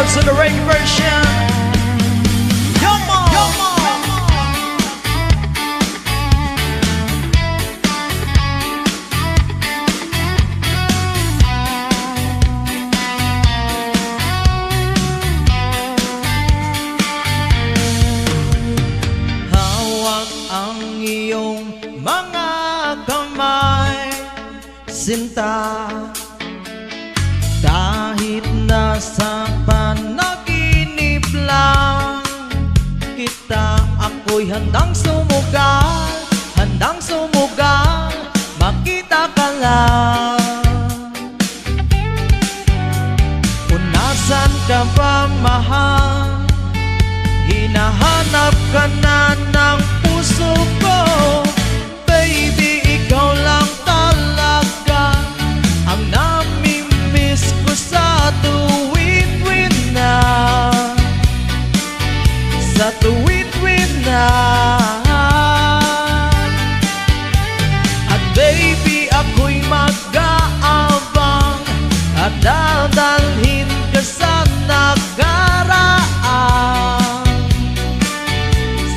Jones on the reggae version. Come on, come on. Hawak ang iyong mga kamay, sinta. Kahit nasa panaginip lang kita, ako'y handang sumugal, makita ka lang. Kung nasan ka ba, mahal, hinahanap ka na ng puso ko. Baby, ikaw lang talaga ang namimiss ko sa tuwid-tuwid na, sa tuwid-tuwid na. At baby, ako'y mag-aabang at dadalhin ka sa nakaraan,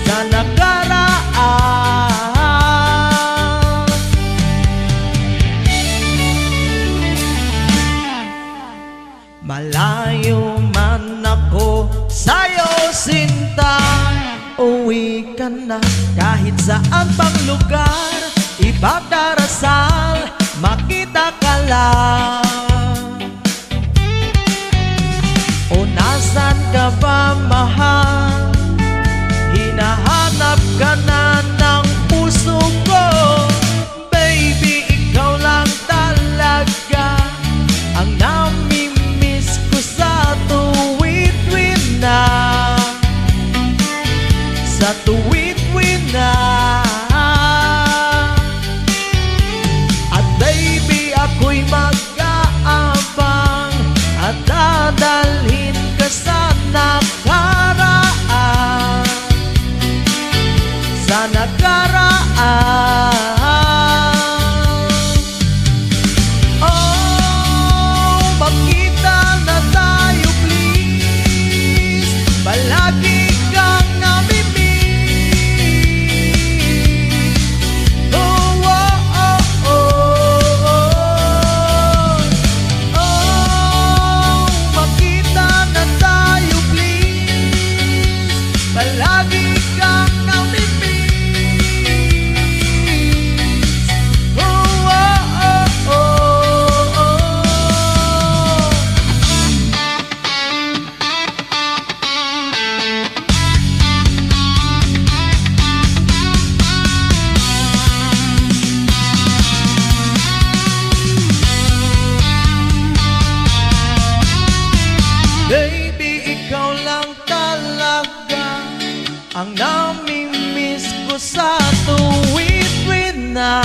sa nakaraan. Malayo man ako sa'yo, sinta, uwi ka na. Kahit saan pang lugar, ipagdarasal, makita ka lang. O nasan ka ba, mahal, hinahanap ka na ng puso ko. Baby, ikaw lang talaga ang namimiss ko sa tuwid-tuwid na, sa tuwid-tuwid na. At baby, ako'y mag-aabang at dadalhin ka sa nakaraan, sa nakaraan. Oh, makita na tayo please, palagi kang namimiss. Oh, oh, oh, oh, oh. Oh, makita na tayo please, palagi kang namimiss. Oh, oh, oh, oh, oh. Baby, ikaw lang talaga ang namimiss ko sa tuwid-tuwid na.